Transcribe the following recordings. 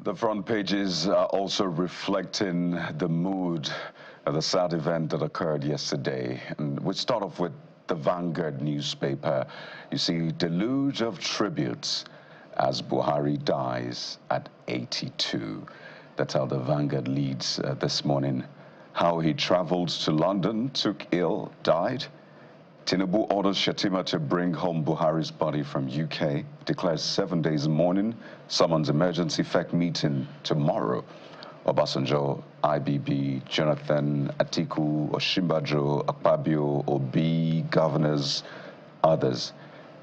The front pages are also reflecting the mood of the sad event that occurred yesterday. And we start off with the Vanguard newspaper. You see, deluge of tributes as Buhari dies at 82. That's how the Vanguard leads this morning. How he traveled to London, took ill, died. Tinubu orders Shetima to bring home Buhari's body from UK, declares 7 days mourning, summons emergency FEC meeting tomorrow. Obasanjo, IBB, Jonathan, Atiku, Osinbajo, Akpabio, Obi, governors, others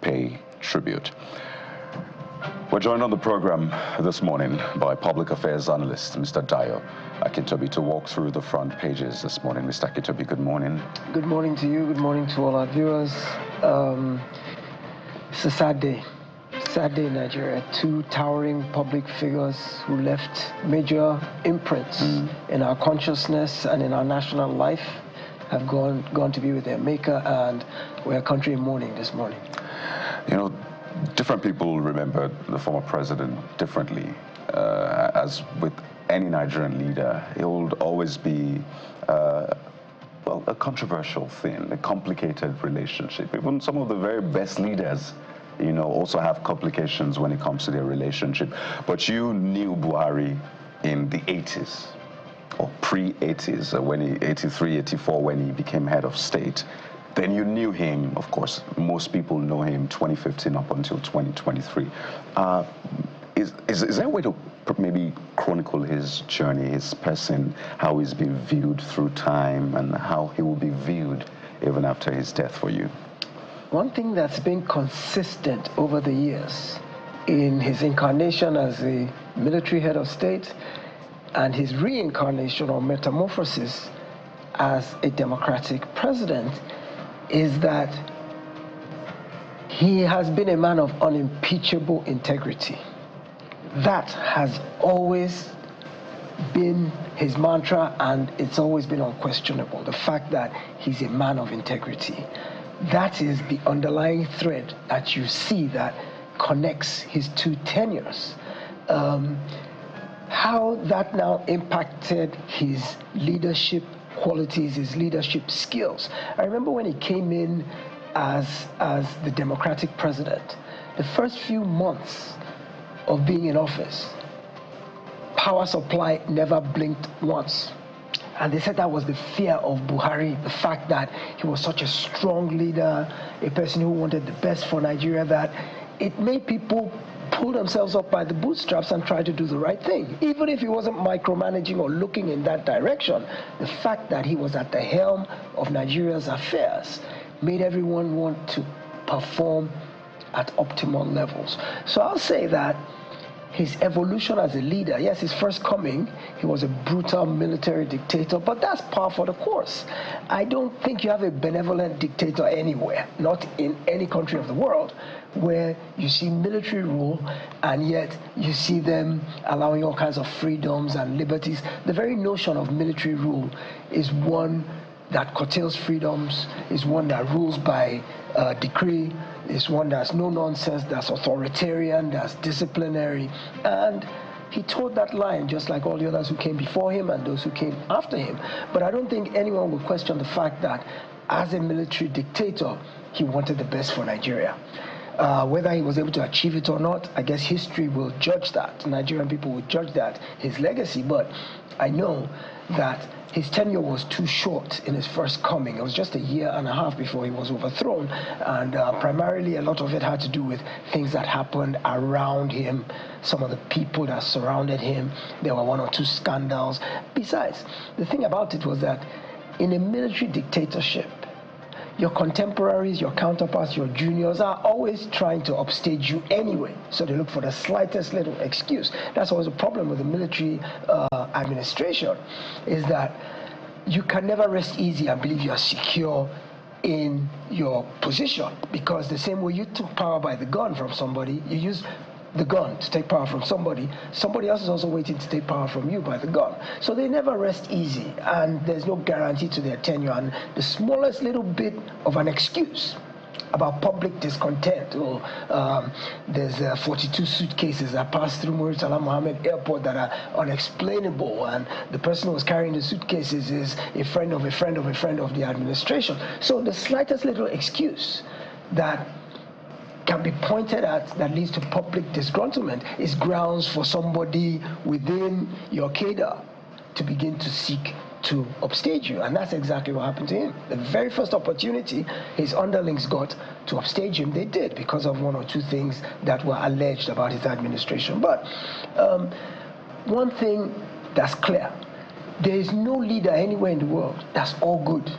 pay tribute. We're joined on the program this morning by public affairs analyst, Mr. Dayo Akintobi, to walk through the front pages this morning. Mr. Akintobi, good morning. Good morning to you. Good morning to all our viewers. It's a sad day. Sad day in Nigeria. Two towering public figures who left major imprints in our consciousness and in our national life have gone to be with their maker, and we're a country in mourning this morning. You know, different people remember the former president differently. As with any Nigerian leader, it will always be well, a controversial thing, a complicated relationship. Even some of the very best leaders, you know, also have complications when it comes to their relationship. But you knew Buhari in the 80s, or pre-80s, when he, 83, 84, when he became head of state. Then you knew him, of course, most people know him 2015 up until 2023. Is there a way to maybe chronicle his journey, his person, how he's been viewed through time, and how he will be viewed even after his death for you? One thing that's been consistent over the years in his incarnation as a military head of state and his reincarnation or metamorphosis as a democratic president is that he has been a man of unimpeachable integrity. That has always been his mantra, and it's always been unquestionable. The fact that he's a man of integrity. That is the underlying thread that you see that connects his two tenures. How that now impacted his leadership qualities, his leadership skills. I remember when he came in as the Democratic president, the first few months of being in office, power supply never blinked once. And they said that was the fear of Buhari, the fact that he was such a strong leader, a person who wanted the best for Nigeria, that it made people pull themselves up by the bootstraps and try to do the right thing. Even if he wasn't micromanaging or looking in that direction, the fact that he was at the helm of Nigeria's affairs made everyone want to perform at optimal levels. So I'll say that his evolution as a leader, yes, his first coming, he was a brutal military dictator, but that's par for the course. I don't think you have a benevolent dictator anywhere, not in any country of the world, where you see military rule and yet you see them allowing all kinds of freedoms and liberties. The very notion of military rule is one that curtails freedoms, is one that rules by decree, is one that's no nonsense, that's authoritarian, that's disciplinary. And he towed that line just like all the others who came before him and those who came after him. But I don't think anyone will question the fact that as a military dictator, he wanted the best for Nigeria. Whether he was able to achieve it or not, I guess history will judge that. Nigerian people will judge that, his legacy. But I know that his tenure was too short in his first coming. It was just a year and a half before he was overthrown. And primarily a lot of it had to do with things that happened around him, some of the people that surrounded him. There were one or two scandals. Besides, the thing about it was that in a military dictatorship, your contemporaries, your counterparts, your juniors are always trying to upstage you anyway. So they look for the slightest little excuse. That's always a problem with the military administration, is that you can never rest easy and believe you are secure in your position, because the same way you took power by the gun from somebody, you use the gun to take power from somebody else is also waiting to take power from you by the gun. So they never rest easy, and there's no guarantee to their tenure, and the smallest little bit of an excuse about public discontent. There's 42 suitcases that passed through Murtala Mohammed Airport that are unexplainable, and the person who was carrying the suitcases is a friend of a friend of a friend of the administration. So the slightest little excuse that can be pointed at that leads to public disgruntlement is grounds for somebody within your cadre to begin to seek to upstage you, and that's exactly what happened to him. The very first opportunity his underlings got to upstage him, they did, because of one or two things that were alleged about his administration. But one thing that's clear, there is no leader anywhere in the world that's all good.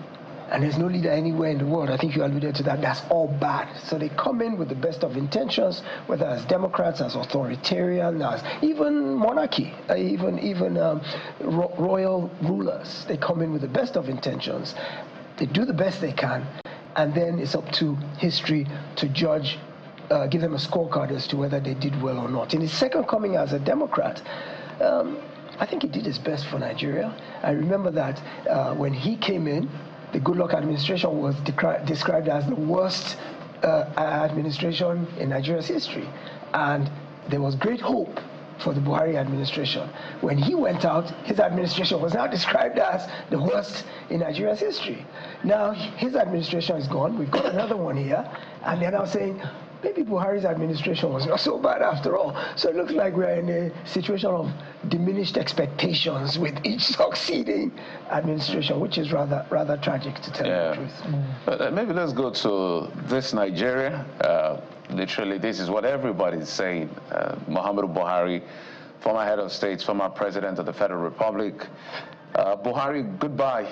And there's no leader anywhere in the world, I think you alluded to that, that's all bad. So they come in with the best of intentions, whether as Democrats, as authoritarian, as even monarchy, even royal rulers. They come in with the best of intentions. They do the best they can, and then it's up to history to judge, give them a scorecard as to whether they did well or not. In his second coming as a Democrat, I think he did his best for Nigeria. I remember that when he came in, the Goodluck administration was described as the worst administration in Nigeria's history. And there was great hope for the Buhari administration. When he went out, his administration was now described as the worst in Nigeria's history. Now, his administration is gone. We've got another one here. And they're now saying, maybe Buhari's administration was not so bad after all. So it looks like we're in a situation of diminished expectations with each succeeding administration, which is rather tragic, to tell you the truth. But maybe let's go to this Nigeria. Literally, this is what everybody's saying. Muhammadu Buhari, former head of state, former president of the Federal Republic. Buhari, goodbye.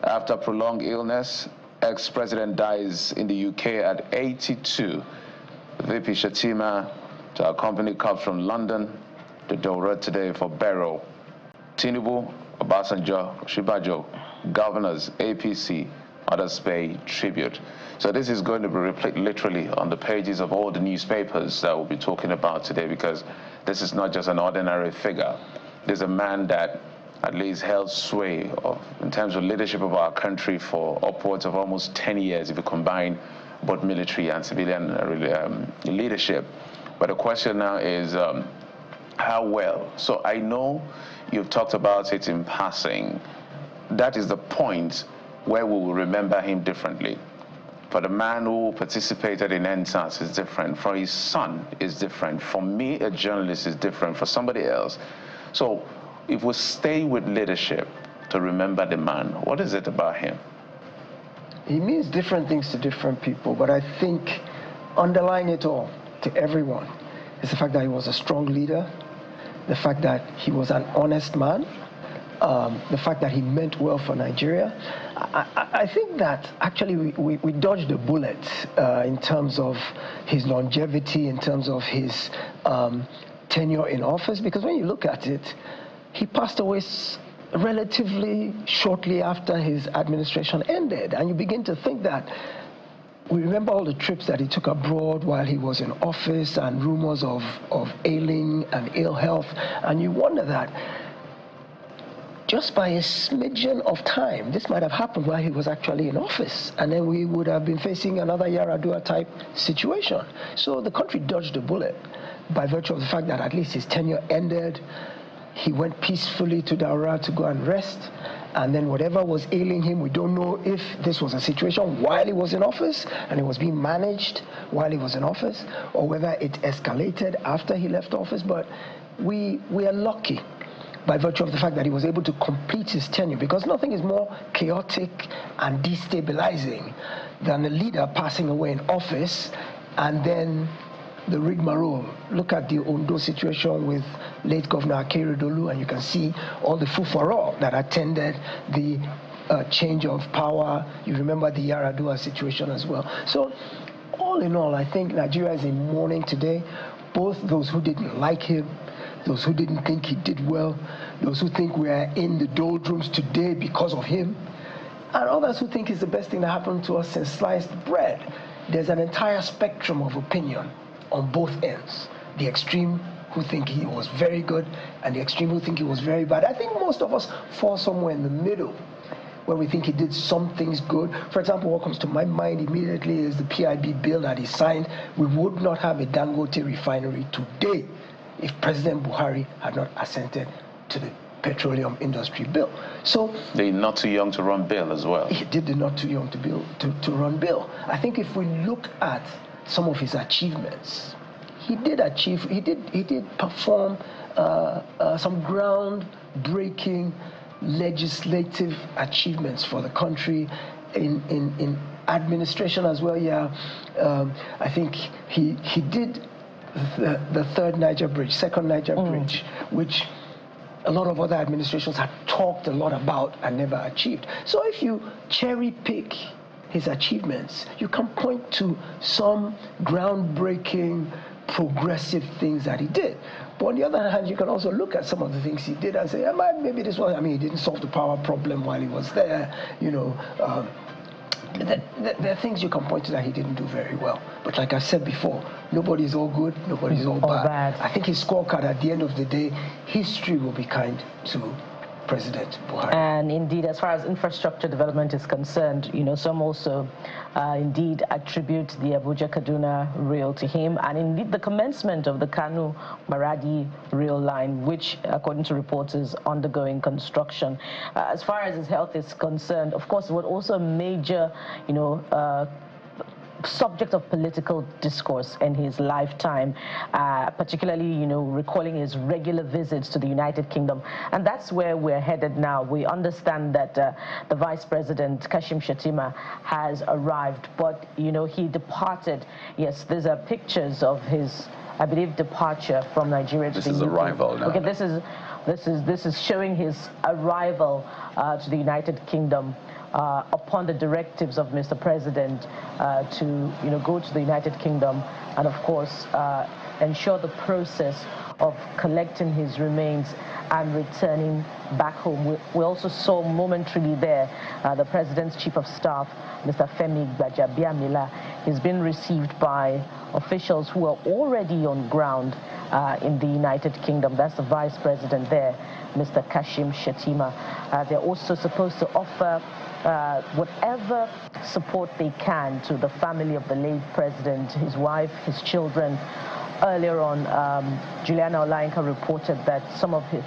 After prolonged illness, ex-president dies in the UK at 82. VP Shatima, to accompany comes from London to Daura today for burial. Tinubu, Obasanjo, Shibajo, governors, APC, others pay tribute. So this is going to be replayed literally on the pages of all the newspapers that we'll be talking about today, because this is not just an ordinary figure. There's a man that at least held sway in terms of leadership of our country for upwards of almost 10 years if you combine both military and civilian leadership. But the question now is how well? So I know you've talked about it in passing. That is the point where we will remember him differently. For the man who participated in NSAS is different. For his son is different. For me, a journalist, is different. For somebody else. So if we stay with leadership to remember the man, what is it about him? He means different things to different people, but I think underlying it all to everyone is the fact that he was a strong leader, the fact that he was an honest man, the fact that he meant well for Nigeria. I think that actually we dodged a bullet in terms of his longevity, in terms of his tenure in office, because when you look at it, he passed away relatively shortly after his administration ended. And you begin to think that we remember all the trips that he took abroad while he was in office and rumors of ailing and ill health. And you wonder that just by a smidgen of time, this might have happened while he was actually in office. And then we would have been facing another Yaradua type situation. So the country dodged a bullet by virtue of the fact that at least his tenure ended. He went peacefully to Daura to go and rest. And then whatever was ailing him, we don't know if this was a situation while he was in office and it was being managed while he was in office, or whether it escalated after he left office. But we are lucky by virtue of the fact that he was able to complete his tenure, because nothing is more chaotic and destabilizing than a leader passing away in office and then the rigmarole. Look at the Ondo situation with late Governor Akeredolu, and you can see all the fufaro that attended the change of power. You remember the Yaradua situation as well. So all in all, I think Nigeria is in mourning today. Both those who didn't like him, those who didn't think he did well, those who think we are in the doldrums today because of him, and others who think it's the best thing that happened to us since sliced bread. There's an entire spectrum of opinion on both ends. The extreme who think he was very good and the extreme who think he was very bad. I think most of us fall somewhere in the middle. where we think he did some things good. For example, what comes to my mind immediately is the PIB bill that he signed. We would not have a Dangote refinery today if President Buhari had not assented to the petroleum industry bill. So they're not too young to run bill as well. He did the not too young to run bill. I think if we look at some of his achievements, he did perform some groundbreaking legislative achievements for the country in administration as well. Yeah, I think he did the third Niger bridge, second Niger bridge, which a lot of other administrations had talked a lot about and never achieved. So if you cherry pick his achievements, you can point to some groundbreaking, progressive things that he did. But on the other hand, you can also look at some of the things he did and say, maybe this was, he didn't solve the power problem while he was there, There are things you can point to that he didn't do very well. But like I said before, nobody's all good, nobody's all bad. I think his scorecard at the end of the day, history will be kind to President Buhari. And indeed, as far as infrastructure development is concerned, some also indeed attribute the Abuja-Kaduna rail to him, and indeed the commencement of the Kano-Maradi rail line, which, according to reports, is undergoing construction. As far as his health is concerned, of course, it was also a major, subject of political discourse in his lifetime, particularly, recalling his regular visits to the United Kingdom. And that's where we're headed now. We understand that the Vice President, Kashim Shettima, has arrived, but, he departed. Yes, these are pictures of his, I believe, departure from Nigeria to the UK. This is arrival now. Okay, this is showing his arrival to the United Kingdom. Upon the directives of Mr. President to go to the United Kingdom and, of course, ensure the process of collecting his remains and returning back home. We also saw momentarily there the President's Chief of Staff, Mr. Femi Gbajabiamila. He's been received by officials who are already on ground in the United Kingdom. That's the Vice President there, Mr. Kashim Shettima. They're also supposed to offer whatever support they can to the family of the late president, his wife, his children. Earlier on, Juliana Olainka reported that some of the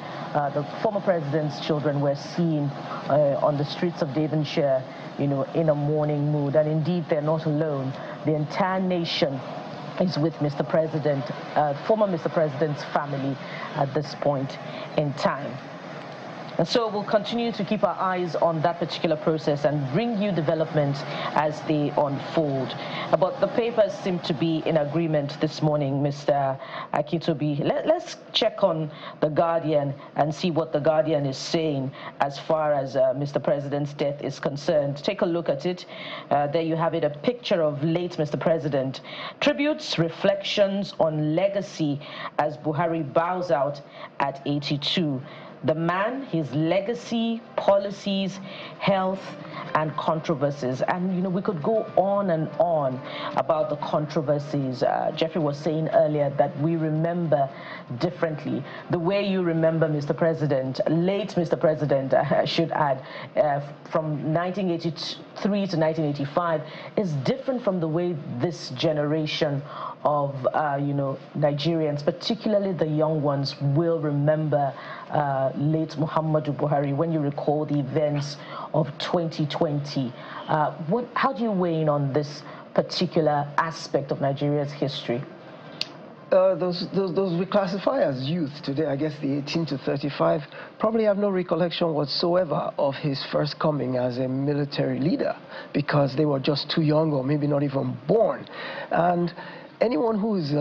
former president's children were seen on the streets of Devonshire, in a mourning mood. And indeed, they're not alone. The entire nation is with Mr. President, former Mr. President's family at this point in time. And so we'll continue to keep our eyes on that particular process and bring you developments as they unfold. But the papers seem to be in agreement this morning, Mr. Akintobi. Let's check on The Guardian and see what The Guardian is saying as far as Mr. President's death is concerned. Take a look at it. There you have it, a picture of late Mr. President. Tributes, reflections on legacy as Buhari bows out at 82. The man, his legacy, policies, health, and controversies. And, we could go on and on about the controversies. Jeffrey was saying earlier that we remember differently. The way you remember Mr. President, late Mr. President, I should add, from 1983 to 1985, is different from the way this generation of, Nigerians, particularly the young ones, will remember late Muhammadu Buhari. When you recall the events of 2020, how do you weigh in on this particular aspect of Nigeria's history? Those we classify as youth today, I guess the 18 to 35, probably have no recollection whatsoever of his first coming as a military leader because they were just too young or maybe not even born. And anyone who is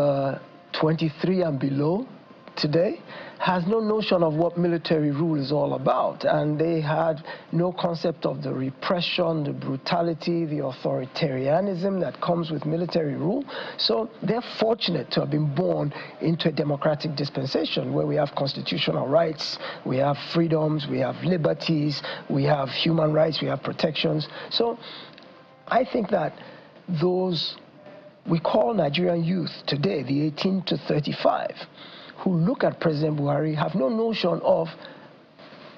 23 and below today has no notion of what military rule is all about, and they had no concept of the repression, the brutality, the authoritarianism that comes with military rule. So they're fortunate to have been born into a democratic dispensation where we have constitutional rights, we have freedoms, we have liberties, we have human rights, we have protections. So I think that those we call Nigerian youth today, the 18 to 35, who look at President Buhari have no notion of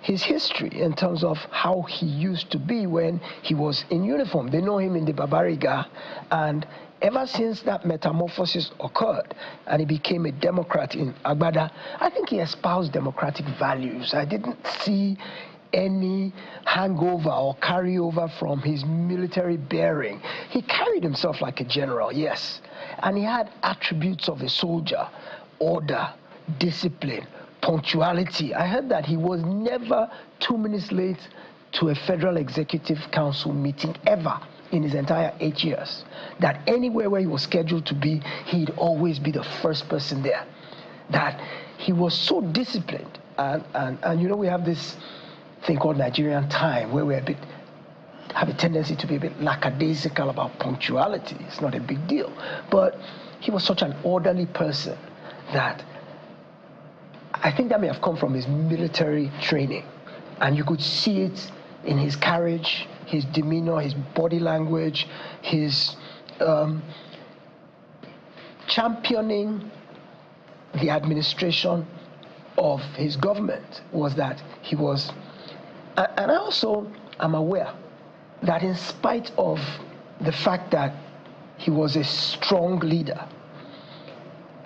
his history in terms of how he used to be when he was in uniform. They know him in the Babariga, and ever since that metamorphosis occurred and he became a Democrat in Agbada, I think he espoused democratic values. I didn't see any hangover or carryover from his military bearing. He carried himself like a general, yes, and he had attributes of a soldier: order, discipline, punctuality. I heard that he was never 2 minutes late to a Federal Executive Council meeting ever in his entire 8 years. That anywhere where he was scheduled to be, he'd always be the first person there. That he was so disciplined. And you know, we have this thing called Nigerian time, where we have a tendency to be a bit lackadaisical about punctuality. It's not a big deal. But he was such an orderly person that I think that may have come from his military training. And you could see it in his carriage, his demeanor, his body language, his championing the administration of his government. Was that he was, and I also am aware that in spite of the fact that he was a strong leader,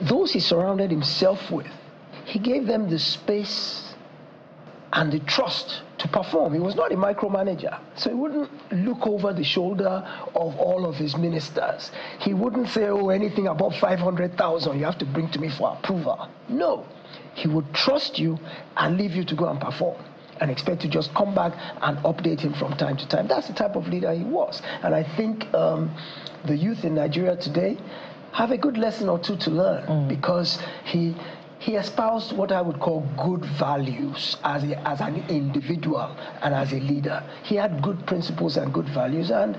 those he surrounded himself with, he gave them the space and the trust to perform. He was not a micromanager, so he wouldn't look over the shoulder of all of his ministers. He wouldn't say, oh, anything above 500,000 you have to bring to me for approval. No, he would trust you and leave you to go and perform, and expect to just come back and update him from time to time. That's the type of leader he was. And I think the youth in Nigeria today have a good lesson or two to learn, because he espoused what I would call good values as an individual and as a leader. He had good principles and good values, and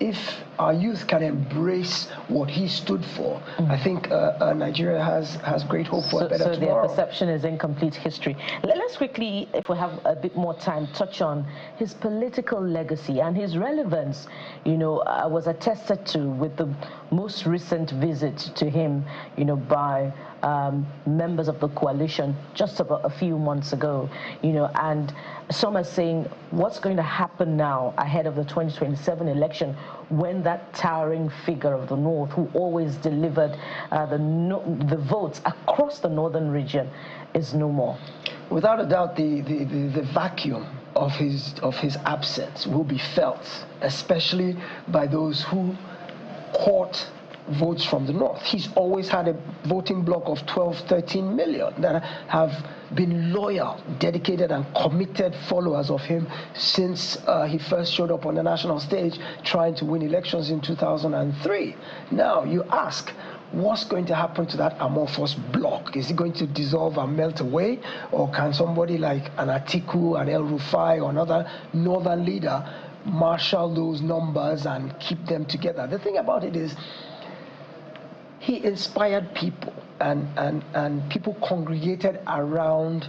if our youth can embrace what he stood for, I think Nigeria has great hope for a better tomorrow. So their perception is incomplete history. Let's quickly, if we have a bit more time, touch on his political legacy and his relevance. You know, was attested to with the most recent visit to him, you know, by members of the coalition just about a few months ago, you know, and some are saying what's going to happen now ahead of the 2027 election when that towering figure of the North, who always delivered the votes across the northern region, is no more. Without a doubt, the vacuum of his absence will be felt, especially by those who caught votes from the North. He's always had a voting bloc of 12, 13 million that have been loyal, dedicated, and committed followers of him since he first showed up on the national stage trying to win elections in 2003. Now, you ask, what's going to happen to that amorphous bloc? Is it going to dissolve and melt away? Or can somebody like an Atiku, an El Rufai, or another northern leader marshal those numbers and keep them together? The thing about it is, he inspired people, and people congregated around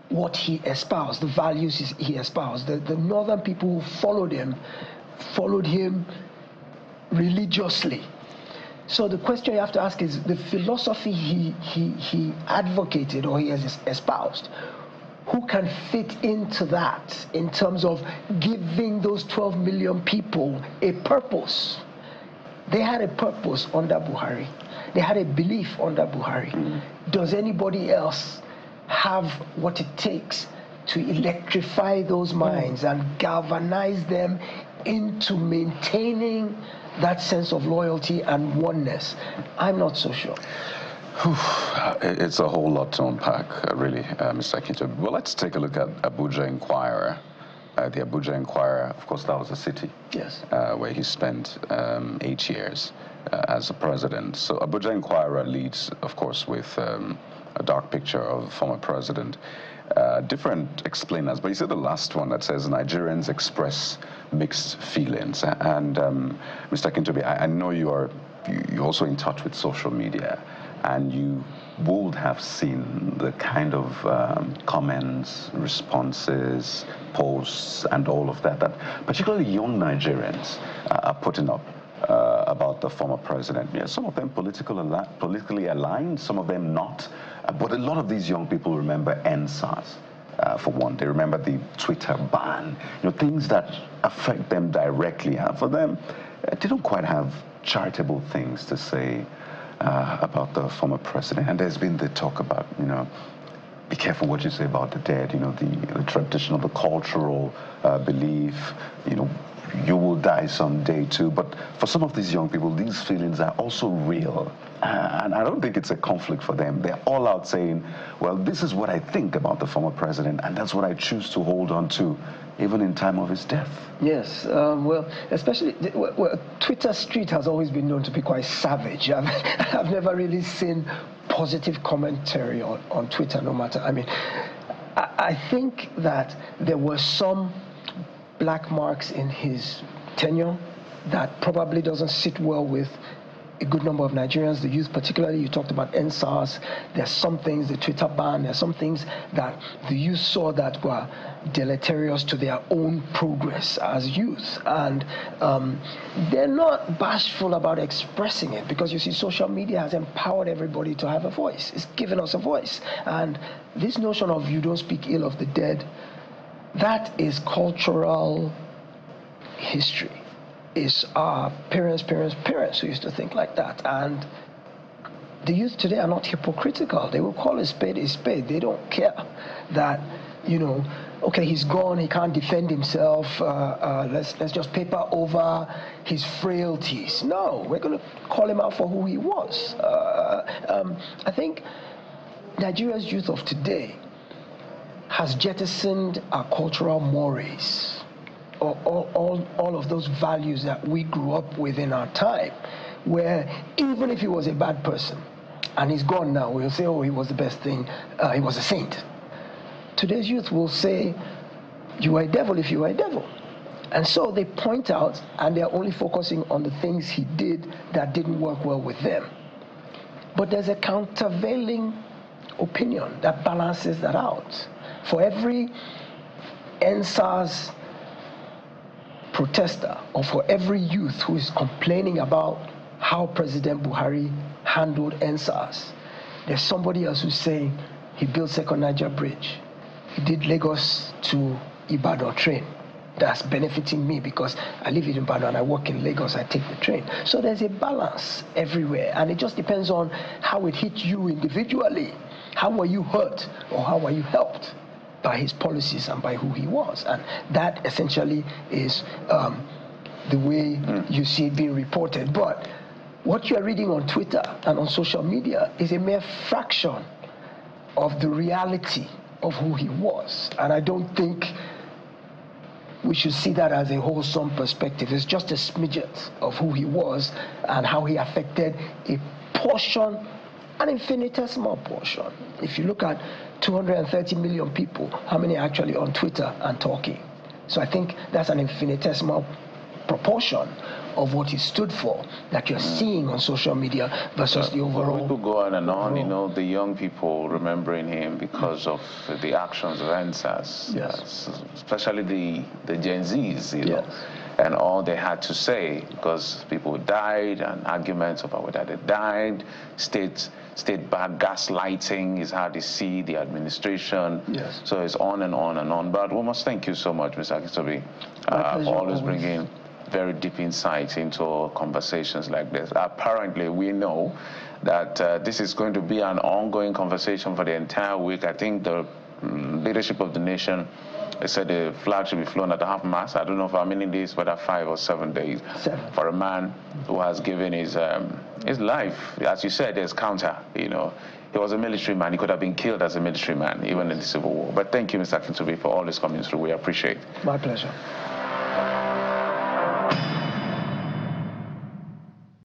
what he espoused, the values he espoused. The northern people who followed him religiously. So the question you have to ask is, the philosophy he advocated or he has espoused, who can fit into that in terms of giving those 12 million people a purpose? They had a purpose under Buhari. They had a belief under Buhari. Does anybody else have what it takes to electrify those minds and galvanize them into maintaining that sense of loyalty and oneness? I'm not so sure. It's a whole lot to unpack, really, Mr. Akintobi. Well, let's take a look at Abuja Inquirer. The Abuja Inquirer, of course, that was a city, yes, where he spent 8 years as a president. So Abuja Inquirer leads, of course, with a dark picture of the former president. Different explainers, but you see the last one that says Nigerians express mixed feelings. And Mr. Akintobi, I know you're also in touch with social media, and you would have seen the kind of comments, responses, posts, and all of that particularly young Nigerians are putting up about the former president. Yeah, some of them politically aligned, some of them not. But a lot of these young people remember NSAS. for one. They remember the Twitter ban, things that affect them directly. And for them, they don't quite have charitable things to say about the former president. And there's been the talk about, be careful what you say about the dead, the traditional, the cultural belief, you will die someday too. But for some of these young people, these feelings are also real. And I don't think it's a conflict for them. They're all out saying, well, this is what I think about the former president, and that's what I choose to hold on to, even in time of his death. Yes, well, especially, Twitter street has always been known to be quite savage. I've never really seen positive commentary on Twitter, no matter. I mean, I think that there were some black marks in his tenure that probably doesn't sit well with a good number of Nigerians, the youth particularly. You talked about NSAS. There's some things, the Twitter ban, there's some things that the youth saw that were deleterious to their own progress as youth. And they're not bashful about expressing it, because you see, social media has empowered everybody to have a voice. It's given us a voice. And this notion of you don't speak ill of the dead, that is cultural history. It's our parents' who used to think like that. And the youth today are not hypocritical. They will call a spade a spade. They don't care that, okay, he's gone, he can't defend himself, let's just paper over his frailties. No, we're going to call him out for who he was. I think Nigeria's youth of today has jettisoned our cultural mores, all of those values that we grew up with in our time, where even if he was a bad person and he's gone now, we'll say, oh, he was the best thing, he was a saint. Today's youth will say, you are a devil if you are a devil. And so they point out, and they're only focusing on the things he did that didn't work well with them. But there's a countervailing opinion that balances that out. For every NSAS protester, or for every youth who is complaining about how President Buhari handled NSAS, there's somebody else who's saying he built Second Niger Bridge. He did Lagos to Ibadan train. That's benefiting me because I live in Ibadan, I work in Lagos, I take the train. So there's a balance everywhere, and it just depends on how it hit you individually. How were you hurt, or how were you helped by his policies and by who he was? And that essentially is the way you see it being reported. But what you're reading on Twitter and on social media is a mere fraction of the reality of who he was. And I don't think we should see that as a wholesome perspective. It's just a smidget of who he was and how he affected a portion, an infinitesimal portion. If you look at 230 million people, how many are actually on Twitter and talking? So I think that's an infinitesimal proportion of what he stood for that you're seeing on social media versus the overall. We could go on and on, the young people remembering him because of the actions of NSAS, yes. Especially the Gen Zs, yes. And all they had to say, because people died and arguments about whether they died, state back gaslighting is how they see the administration. Yes. So it's on and on and on. But we must thank you so much, Mr. Akintobi, for always bringing very deep insights into conversations like this. Apparently, we know that this is going to be an ongoing conversation for the entire week. I think the leadership of the nation, they said the flag should be flown at half mast. I don't know for how many days, whether 5 or 7 days. 7. For a man who has given his life. As you said, there's counter, He was a military man. He could have been killed as a military man, even in the Civil War. But thank you, Mr. Akintobi, for all this coming through. We appreciate it. My pleasure.